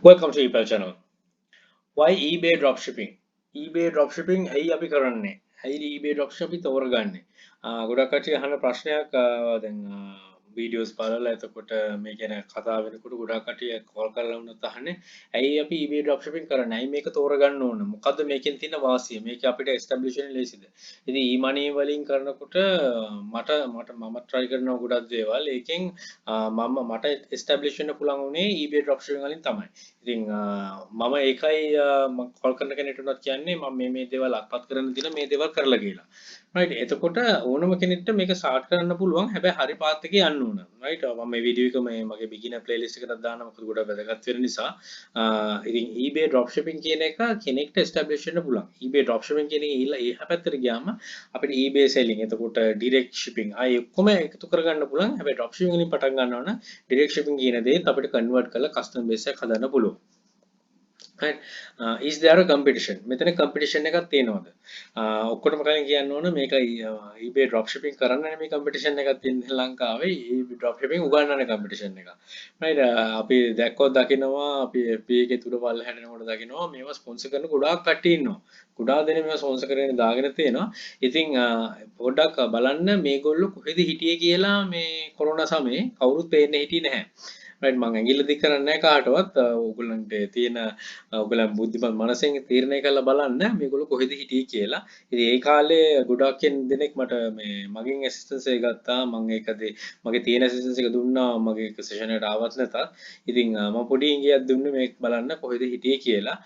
Welcome to eBay channel. Why eBay dropshipping? eBay dropshipping ඇයි අපි කරන්නේ? ඇයි eBay dropshipping අපි තෝරගන්නේ? ගොඩක් කට්ටිය අහන ප්‍රශ්නයක් දැන් වීඩියෝස් බලලා එතකොට මේ ගැන කතා වෙනකොට ගොඩක් කට්ටිය කෝල් කරලා වුණත් අහන්නේ ඇයි අපි eBay dropshipping කරන්නේ? ඇයි මේක තෝරගන්න ඕන? මොකද්ද මේකෙන් තියෙන වාසිය? මේක අපිට establish වෙන්න ලේසිද? ඉතින් e-money වලින් කරනකොට මම try කරනවා ගොඩක් දේවල්. ඒකෙන් මට establish වෙන්න පුළුවන් උනේ eBay dropshipping වලින් තමයි. ඉතින් මම ඒකයි කෝල් කරන කෙනෙක්ට උනත් කියන්නේ මම මේ දේවල් අත්පත් කරන්න දින මේ දේවල් කරලා කියලා. right එතකොට ඕනම කෙනෙක්ට මේක ස්ටාර්ට් කරන්න පුළුවන්. හැබැයි හරි පාත් එකේ යන්න ඕන. right මම මේ වීඩියෝ එක මගේ beginner playlist එකට දාන්න මොකද ගොඩක් වැදගත් වෙන නිසා. ඉතින් eBay dropshipping කියන එක කෙනෙක්ට establish වෙන්න පුළුවන්. eBay dropshipping කියන එක එහා පැත්තට ගියාම අපිට eBay selling එතකොට direct shipping ආයේ ඔක්කොම එකතු කරගන්න පුළුවන්. හැබැයි dropshipping වලින් පටන් ගන්නවා නම් direct shipping කියන දේත් අපිට convert කරලා custom base එකක් හදන්න පුළුවන්. right is there a competition මෙතන competition එකක් තියෙනවද ඔක්කොටම කලින් කියන්න ඕන මේක eBay dropshipping කරන්නනේ මේ competition එකක් තියෙන්නේ ලංකාවේ eBay dropshipping උගන්වන්නේ competition එක right අපි දැක්කොත් දකිනවා අපි FB එකේ තුර බල්ල හැදෙනකොට දකිනවා මේවා ස්පොන්සර් කරන ගොඩාක් කට්ටිය ඉන්නවා ගොඩාක් දෙනෙක් මේවා ස්පොන්සර් කරගෙන දාගෙන තියෙනවා ඉතින් පොඩ්ඩක් බලන්න මේගොල්ලෝ කොහෙද හිටියේ කියලා මේ කොරෝනා සමයේ කවුරුත් පේන්නේ හිටියේ නැහැ right මම ඇඟිල්ල දික් කරන්නේ නැහැ කාටවත් ඕගොල්ලන්ට තියෙන ඔයගොල්ලන් බුද්ධිමත් මනසෙන් තීරණය කරලා බලන්න මේගොල්ලෝ කොහෙද හිටියේ කියලා. ඉතින් ඒ කාලේ ගොඩක් දෙනෙක් මට මේ මගෙන් ඇසිස්ටන්ස් එක ගත්තා. මම ඒකදී මගේ තියෙන ඇසිස්ටන්ස් එක දුන්නා. මගේ එක සෙෂන් එකට ආවත් නැතත්. ඉතින් මම පොඩි ඉංගියක් දුන්නේ මේක බලන්න කොහෙද හිටියේ කියලා.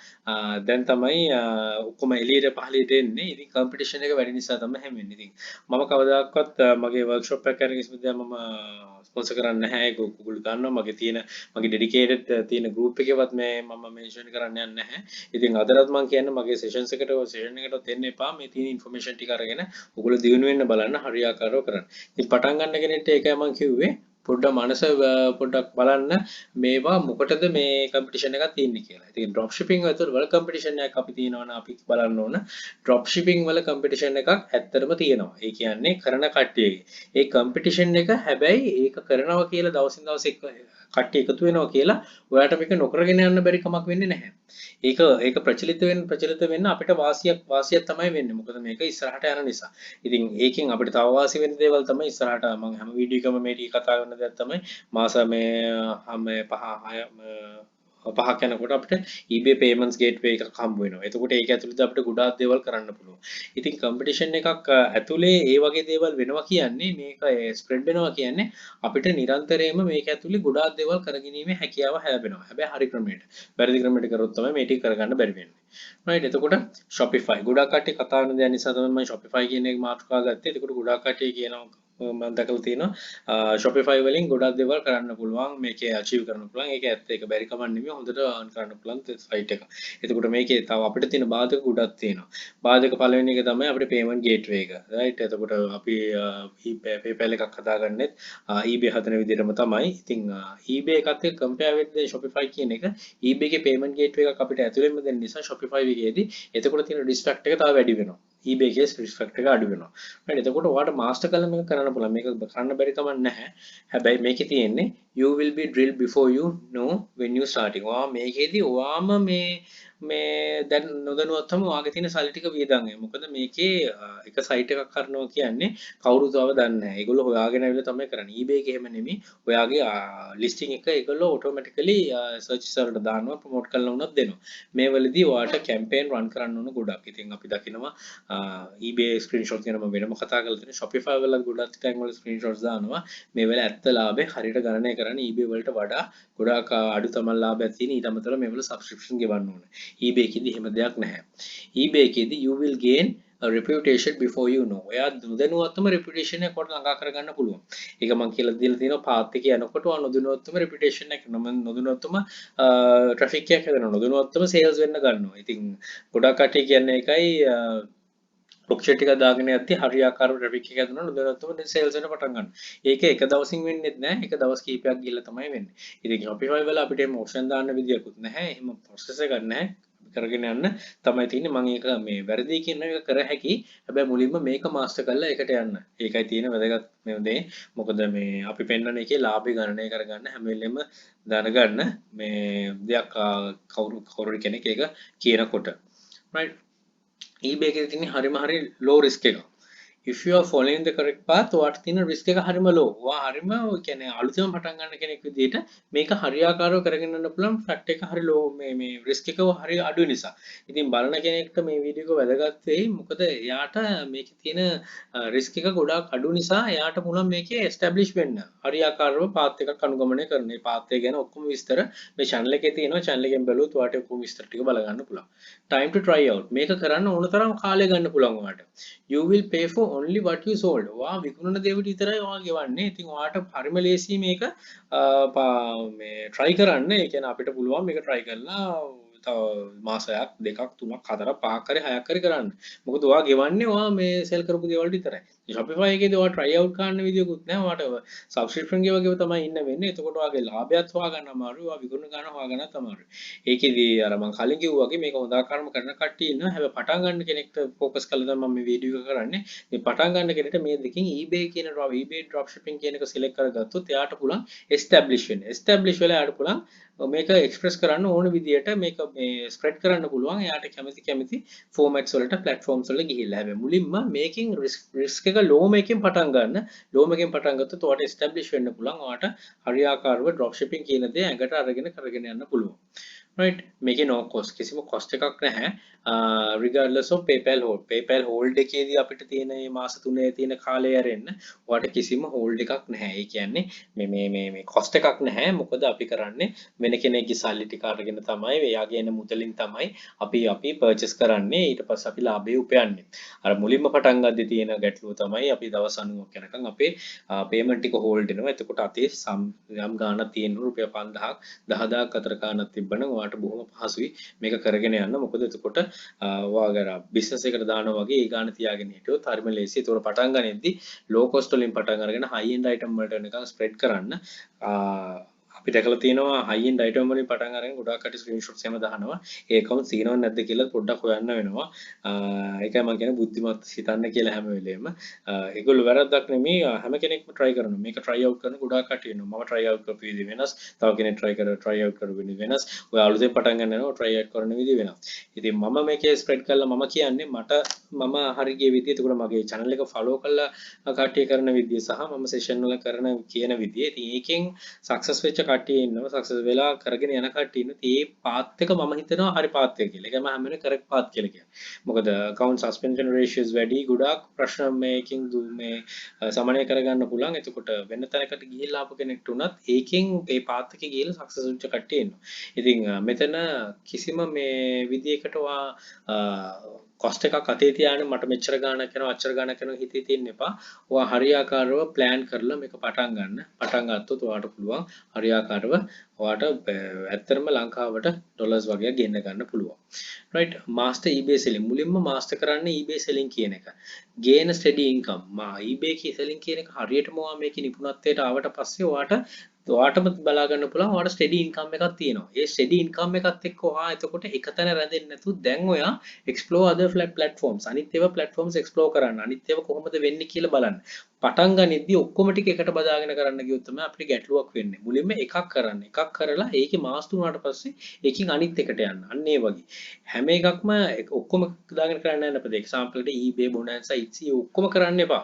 දැන් තමයි ඔක්කොම එළියට පහළට එන්නේ. ඉතින් කම්පිටිෂන් එක වැඩි නිසා තමයි හැමෙන්නේ. ඉතින් මම කවදාකවත් මගේ වර්ක්ෂොප් එක කරගෙන ඉස්මදියා මම ස්පොන්සර් කරන්නේ නැහැ. ඒක ඔයගොල්ලෝ දන්නවා මගේ ඩෙඩිකේටඩ් තියෙන ගෲප් එකේවත් මම මෙන්ෂන් කරන්න යන්නේ නැහැ. ඉතින් අදටත් මම කියන්නේ මගේ සෙෂන්ස් සෙෂන් එකටත් එන්න එපා. මේ තියෙන ইনফර්මේෂන් ටික අරගෙන ඔයගොල්ලෝ දිනු වෙන්න බලන්න හරියාකාරව කරන්න. ඉතින් පටන් ගන්න කෙනෙක්ට ඒකයි මම කිව්වේ පොඩ්ඩක් මනස පොඩ්ඩක් බලන්න මේවා මොකටද මේ කම්පිටිෂන් එකක් තියෙන්නේ කියලා. ඉතින් ඩ්‍රොප් ෂිපින් වල කම්පිටිෂන් එකක් අපි තියෙනවා නම් අපි බලන්න ඕන ඩ්‍රොප් ෂිපින් වල කම්පිටිෂන් එකක් ඇත්තටම තියෙනවා. ඒ කියන්නේ කරන කට්ටියගේ. ඒ කම්පිටිෂන් එක හැබැයි ඒක කරනවා කියලා දවසින් දවස කට්ටිය එකතු වෙනවා කියලා ඔයාට මේක නොකරගෙන යන්න බැරි කමක් වෙන්නේ නැහැ. ඒක ප්‍රචලිත වෙන්න අපිට වාසියක් තමයි වෙන්නේ. මොකද මේක ඉස්සරහට යන නිසා. ඉතින් ඒකෙන් අපිට තව වාසි වෙන දේවල් තමයි ඉස්සරහට මම හැම වීඩියෝ එකම මේ ටික කතා කරන දේක් තමයි මාස මේ 5 යනකොට අපිට eBay payments gateway එකක් හම්බ වෙනවා. එතකොට ඒක ඇතුළත අපිට ගොඩාක් දේවල් කරන්න පුළුවන්. ඉතින් competition එකක් ඇතුලේ ඒ වගේ දේවල් වෙනවා කියන්නේ මේක ස්ප්‍රෙඩ් වෙනවා කියන්නේ අපිට නිරන්තරයෙන්ම මේක ඇතුලේ ගොඩාක් දේවල් කරගැනීමේ හැකියාව ලැබෙනවා. හැබැයි හරි ක්‍රමයට. වැරදි ක්‍රමයට කරොත් තමයි මේ ටික කරගන්න බැරි වෙන්නේ. right එතකොට Shopify ගොඩාක් කට්ටිය කතා කරන දේ නිසා තමයි මම Shopify කියන එක මාතෘකාව ගත්තේ. එතකොට ගොඩාක් කට්ටිය කියනවා මම දැකලා තියෙනවා Shopify වලින් ගොඩක් දේවල් කරන්න පුළුවන් මේකේ achieve කරන්න පුළුවන් ඒක ඇත්ත ඒක බැරි කමක් නෙමෙයි හොඳට earn කරන්න පුළුවන් site එක. එතකොට මේකේ තව අපිට තියෙන බාධක ගොඩක් තියෙනවා. බාධක පළවෙනි එක තමයි අපේ payment gateway එක. right එතකොට අපි PayPal එකක් හදාගන්නෙත් eBay හදන විදිහටම තමයි. ඉතින් eBay එකත් එක්ක compare වෙද්දී Shopify කියන එක eBay එකේ payment gateway එකක් අපිට ඇතුළෙන්ම දෙන්න නිසා Shopify එකේදී එතකොට තියෙන risk factor එක තව වැඩි වෙනවා. eBay එකේ risk factor එක අඩු වෙනවා. right එතකොට ඔයාලට master කළා මේක කරන්න පුළුවන්. මේක කරන්න බැරි කමක් නැහැ. හැබැයි මේකේ තියෙන්නේ you will be drilled before you know when you starting. ඔයා මේකේදී ඔයාම මේ දැන් නොදැනුවත්වම ඔයාගේ තියෙන සල්ලි ටික වියදම් වෙනවා. මොකද මේකේ එක සයිට් එකක් කරනවා කියන්නේ කවුරුදව දන්නේ නැහැ. ඒගොල්ලෝ හොයාගෙන ඇවිල්ලා තමයි කරන්නේ. eBay එක එහෙම නෙමෙයි. ඔයාගේ listing එක ඒගොල්ලෝ automatically search වලට දානවා ප්‍රොමෝට් කරලා උනත් දෙනවා. මේ වෙලෙදී ඔයාට campaign run කරන්න ඕන ගොඩක්. ඉතින් අපි දකිනවා eBay screenshot ගැන මම වෙනම කතා කරලා තියෙනවා. Shopify වල ගොඩක් ටයිම් වල screenshots දානවා. මේ වෙලාව ඇත්ත ලාභේ හරියට ගණනය කරන්නේ eBay වලට වඩා ගොඩාක් අඩු තමයි ලාභයක් තියෙන. ඊට අමතරව මේ වල subscription ගෙවන්න ඕනේ. eBay එකේදී එහෙම දෙයක් නැහැ. eBay එකේදී you will gain a reputation before you know. ඔයා නොදැනුවත්වම reputation එක කොට ළඟා කරගන්න පුළුවන්. ඒක මම කියලා දීලා තියෙනවා පාත් එකේ යනකොට ඔයා නොදැනුවත්වම reputation එක නොදැනුවත්වම traffic එකක් හදනවා. නොදැනුවත්වම sales වෙන්න ගන්නවා. ඉතින් ගොඩක් කට්ටිය කියන්නේ ඒකයි ඔක්ෂෙට් එක දාගෙන යද්දී හරියාකාරව ට්‍රැෆික් එක හදනවා නොදැනුවත්වම සේල්ස් වෙන පටන් ගන්නවා. ඒක එක දවසින් වෙන්නේ නැහැ. එක දවස් කිහිපයක් ගිහලා තමයි වෙන්නේ. ඉතින් Shopify වල අපිට එහෙම ඔප්ෂන් දාන්න විදියකුත් නැහැ. එහෙම ප්‍රොසෙස් එකක් නැහැ. කරගෙන යන්න තමයි තියෙන්නේ. මම ඒක මේ වැරදි කියන එක කර හැකි. හැබැයි මුලින්ම මේක මාස්ටර් කරලා ඒකට යන්න. ඒකයි තියෙන වැදගත් මේ දේ. මොකද මේ අපි පෙන්වන එකේ ලාභය ගණනය කරගන්න හැම වෙලෙම දැනගන්න මේ දෙයක් කවුරු කෙනෙක් ඒක කියනකොට. right eBay එකේ තියෙන හරිම හරි low risk එක. if you are following the correct path ඔයාට තියෙන risk එක හරිම low. ඔයා හරිම කියන්නේ අලුතෙන් පටන් ගන්න කෙනෙක් විදිහට මේක හරියාකාරව කරගෙන යන්න පුළුවන් fact එක හරි low මේ risk එක හරි අඩු නිසා. ඉතින් බලන කෙනෙක්ට මේ වීඩියෝ එක වැදගත් වෙයි. මොකද එයාට මේකේ තියෙන risk එක ගොඩාක් අඩු නිසා එයාට පුළුවන් මේකේ establish වෙන්න. හරියාකාරව path එකක් අනුගමනය කරන්න. මේ path එක ගැන ඔක්කොම විස්තර මේ channel එකේ තියෙනවා. channel එකෙන් බැලුවොත් ඔයාට ඔක්කොම විස්තර ටික බල ගන්න පුළුවන්. time to try out. මේක කරන්න ඕන තරම් කාලය ගන්න පුළුවන් ඔයාට. you will pay for only what you sold. ඔයා විකුණන දේ විතරයි ඔයා ගෙවන්නේ. ඉතින් ඔයාට හරිම ලේසි මේක මේ try කරන්න. ඒ කියන්නේ අපිට පුළුවන් මේක try කරලා මාසයක් දෙකක් තුනක් හතරක් පහක් හරි හයක් හරි කරන්න. මොකද ඔයා ගෙවන්නේ ඔයා මේ sell කරපු දේවල් විතරයි. Shopify එකේදී ඔයා try out කරන්න විදියකුත් නැහැ. ඔයාට subscription ගෙවගෙව තමයි ඉන්න වෙන්නේ. එතකොට ඔයාගේ ලාභයත් හොයාගන්න අමාරුයි. ඔයා විකුණන ගන්න හොයාගන්නත් අමාරුයි. ඒකෙදී අර මම කලින් කිව්වා වගේ මේක හොඳ ආකාරම කරන කට්ටිය ඉන්නවා. හැබැයි පටන් ගන්න කෙනෙක්ට focus කරලා තමයි මම මේ වීඩියෝ එක කරන්නේ. මේ පටන් ගන්න කෙනෙක්ට මේ දෙකෙන් eBay කියන eBay dropshipping කියන එක select කරගත්තොත් එයාට පුළුවන් establish වෙන්න. establish වෙලා එයාට පුළුවන් මේක එක්ස්ප්‍රෙස් කරන්න ඕන විදියට මේක මේ ස්ප්‍රෙඩ් කරන්න පුළුවන්. එයාට කැමති ෆෝමැට්ස් වලට ප්ලැට්ෆෝම්ස් වල ගිහිල්ලා. හැබැයි මුලින්ම මේකෙන් රිස්ක් එක ලෝ මේකෙන් පටන් ගන්න. ලෝ මේකෙන් පටන් ගත්තොත් ඔයාට එස්ටැබ්ලිෂ් වෙන්න පුළුවන්. ඔයාට හරියාකාරව ඩ්‍රොප් ෂිපින් කියන දේ ඇඟට අරගෙන කරගෙන යන්න පුළුවන්. right මේකේ no cost කිසිම cost එකක් නැහැ. regardless of PayPal hold එකේදී අපිට තියෙන මේ මාස 3 තියෙන කාලය ඇරෙන්න ඔයාට කිසිම hold එකක් නැහැ. ඒ කියන්නේ මේ cost එකක් නැහැ. මොකද අපි කරන්නේ වෙන කෙනෙක්ගේ සල්ලි ටික අරගෙන තමයි එයාගේ එන මුදලින් තමයි අපි purchase කරන්නේ. ඊට පස්සේ අපි ලාභය උපයන්නේ. අර මුලින්ම පටන් ගද්දී තියෙන ගැටලුව තමයි අපි දවස් 90ක් යනකම් අපේ payment ටික hold වෙනවා. එතකොට අතේ යම් ගාණක් තියෙන රුපියල් 5000ක් 10000ක් අතර ගාණක් තිබ්බනම් ඔයාට බොහොම පහසුයි මේක කරගෙන යන්න. මොකද එතකොට ඔයාගේ බිස්නස් එකට දානවා වගේ ඒ ගාණ තියාගෙන හිටියොත් හරිම ලේසියි. ඒතකොට පටන් ගන්නෙද්දි low cost වලින් පටන් අරගෙන high end item වලට නිකන් spread කරන්න අපි දැකලා තියෙනවා high end item වලින් පටන් අරගෙන ගොඩාක් කටි screenshots එහෙම දානවා. ඒ account සීනව නැද්ද කියලා පොඩ්ඩක් හොයන්න වෙනවා. ඒකයි මම කියන්නේ බුද්ධිමත් හිතන්න කියලා හැම වෙලේම. ඒගොල්ලෝ වැරද්දක් නෙමෙයි හැම කෙනෙක්ම try කරනවා. මේක try out කරන ගොඩාක් කටි ඉන්නවා. මම try out කරපු විදිහ වෙනස්. තව කෙනෙක් try out කරපු විදිහ වෙනස්. ඔය අලුතෙන් පටන් ගන්නවා try out කරන විදිහ වෙනස්. ඉතින් මම මේකේ spread කරලා මම කියන්නේ මම හරි ගිය විදිහ. ඒකට මගේ channel එක follow කරලා කට්ටිය කරන විදිහ සහ මම session වල කරන කියන විදිහ. ඉතින් ඒකෙන් success වෙච්ච කට්ටිය ඉන්නවා. success වෙලා කරගෙන යන කට්ටිය ඉන්නවා. ඒ path එක මම හිතනවා හරි path එක කියලා. ඒක මම හැම වෙලේම correct path කියලා කියනවා. මොකද account suspension ratios වැඩි ගොඩාක් ප්‍රශ්න මේකෙන් මේ සමනය කරගන්න පුළුවන්. එතකොට වෙන තැනකට ගිහිල්ලා ආපු කෙනෙක්ට උනත් ඒකෙන් ඒ path එකේ ගිහිල්ලා success වෙච්ච කට්ටිය ඉන්නවා. ඉතින් මෙතන කිසිම මේ විදියකට cost එකක් අතේ තියාගෙන මට මෙච්චර ගාණක් යනවා අච්චර ගාණක් යනවා හිතේ තියෙන්න එපා. ඔයා හරියාකාරව plan කරලා මේක පටන් ගන්න. පටන් ගත්තොත් ඔයාට පුළුවන් හරියාකාරව ඔයාට ඇත්තටම ලංකාවට ඩොලර්ස් වගේ ගෙන්න ගන්න පුළුවන්. right master eBay selling මුලින්ම master කරන්න eBay selling කියන එක. gain steady income. eBay selling කියන එක හරියටම ඔයා මේකේ නිපුණත්වයට ආවට පස්සේ ඔයාටම බලා ගන්න පුළුවන් ඔයාට steady income එකක් තියෙනවා. ඒ steady income එකත් එක්ක ඔයා එතකොට එකතැන රැඳෙන්නේ නැතුව දැන් ඔයා explore other platforms අනිත් ඒවා platforms explore කරන්න. අනිත් ඒවා කොහොමද වෙන්නේ කියලා බලන්න. පටන් ගනිද්දී ඔක්කොම ටික එකට බදාගෙන කරන්න ගියොත් තමයි අපිට ගැටලුවක් වෙන්නේ. මුලින්ම එකක් කරන්න. එකක් කරලා ඒකේ මාස් තුනකට පස්සේ ඒකෙන් අනිත් එකට යන්න. අන්න ඒ වගේ. හැම එකක්ම ඔක්කොම දාගෙන කරන්න යන්න එපා. example එකට eBay bonanza Etsy ඔක්කොම කරන්න එපා.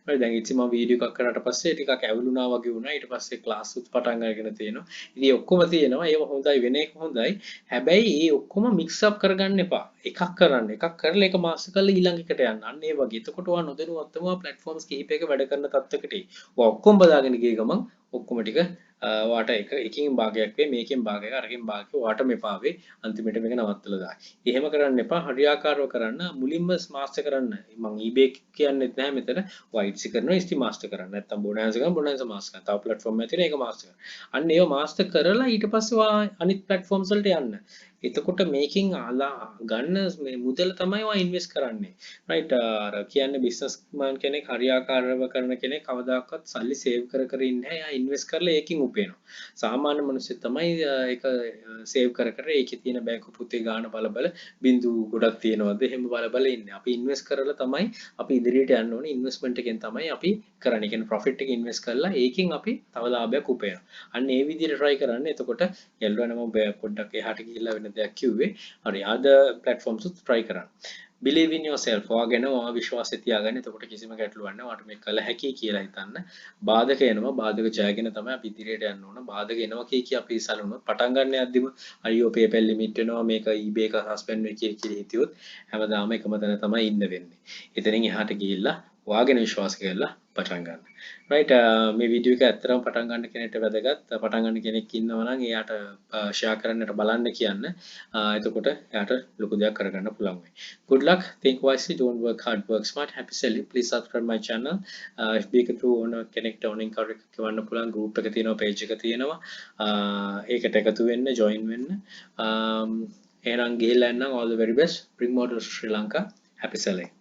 හරි දැන් Etsy මම වීඩියෝ එකක් කරාට පස්සේ ටිකක් ඇවිලුණා වගේ වුණා. ඊට පස්සේ class උත් පටන් අරගෙන තියෙනවා. ඉතින් ඔක්කොම තියෙනවා. ඒව හොඳයි වෙන එක හොඳයි. හැබැයි මේ ඔක්කොම mix up කරගන්න එපා. එකක් කරන්න. එකක් කරලා ඒක මාස්ටර් කරලා ඊළඟ එකට යන්න. අන්න ඒ වගේ. එතකොට ඔයා නොදැනුවත්වම platforms කිහිපයක වැඩ කරන තත්ත්වයකට එයි. ඔයා ඔක්කොම බදාගෙන ගිය ගමන් ඔක්කොම ටික ඔයාට එකකින් භාගයක් වෙයි මේකෙන් භාගයක් අරකින් භාගයක් ඔයාට මෙපා වෙයි අන්තිමට මේක නවත්තලා දායි. එහෙම කරන්න එපා. හරියාකාරව කරන්න. මුලින්ම මාස්ටර් කරන්න. මම eBay කියන්නේත් නැහැ මෙතන. Etsy කරනවා Etsy මාස්ටර් කරන්න. නැත්තම් bonanza කරනවා bonanza මාස්ටර් කරන්න. තව platform එකක් තියෙනවා ඒක මාස්ටර් කරන්න. අන්න ඒව මාස්ටර් කරලා ඊට පස්සේ අනිත් platforms වලට යන්න. එතකොට මේකෙන් ගන්න මේ මුදල තමයි ඔයා ඉන්වෙස්ට් කරන්නේ. රයිට් අර කියන්නේ බිස්නස් මෑන් කෙනෙක් හරියාකාරව කරන කෙනෙක් කවදාකවත් සල්ලි සේව් කර කර ඉන්නේ නැහැ. එයා ඉන්වෙස්ට් කරලා ඒකෙන් උපයනවා. සාමාන්‍ය මිනිස්සු තමයි ඒක සේව් කර කර ඒකේ තියෙන බැංකු පොතේ ගාණ බල බල බින්දු ගොඩක් තියෙනවද එහෙම බල බල ඉන්නේ. අපි ඉන්වෙස්ට් කරලා තමයි අපි ඉදිරියට යන්න ඕනේ. ඉන්වෙස්ට්මන්ට් එකෙන් තමයි අපි කරන්නේ. කියන්නේ ප්‍රොෆිට් එක ඉන්වෙස්ට් කරලා ඒකෙන් අපි තව ලාභයක් උපයනවා. අන්න ඒ විදිහට try කරන්න. එතකොට යල්වනම පොඩ්ඩක් එහාට ගිහිල්ලා වෙන දෙයක් කිව්වේ. හරි other platforms උත් try කරන්න. believe in yourself. ඔයා ගැන ඔයා විශ්වාසය තියාගන්න. එතකොට කිසිම ගැටලුවක් නැහැ. ඔයාට මේක කළ හැකි කියලා හිතන්න. බාධක එනවා. බාධක ජයගෙන තමයි අපි ඉදිරියට යන්න ඕන. බාධක එනවා කිය අපි සැලුනොත් පටන් ගන්න යද්දිම අයියෝ PayPal limit වෙනවා. මේක eBay එක suspend වෙයි කියලා හිතියොත් හැමදාම එකම තැන තමයි ඉන්න වෙන්නේ. එතනින් එහාට ගිහිල්ලා ඔයාගෙන විශ්වාස කරලා පටන් ගන්න. රයිට් මේ වීඩියෝ එක ඇත්තටම පටන් ගන්න කෙනෙක්ට වැදගත්. පටන් ගන්න කෙනෙක් ඉන්නවා නම් එයාට ෂෙයා කරන්නට බලන්න කියන්න. එතකොට එයාට ලොකු දෙයක් කරගන්න පුළුවන් වෙයි. Good luck. Think wisely. Don't work hard. Work smart. Happy selling. Please subscribe my channel. FB එක through ඕන කෙනෙක් ටවුනින් කවර් එක කියවන්න පුළුවන්. group එක තියෙනවා, page එක තියෙනවා. ඒකට එකතු වෙන්න, join වෙන්න. එහෙනම් ගිහිල්ලා එන්නම් all the very best. Bring more to Sri Lanka. Happy selling.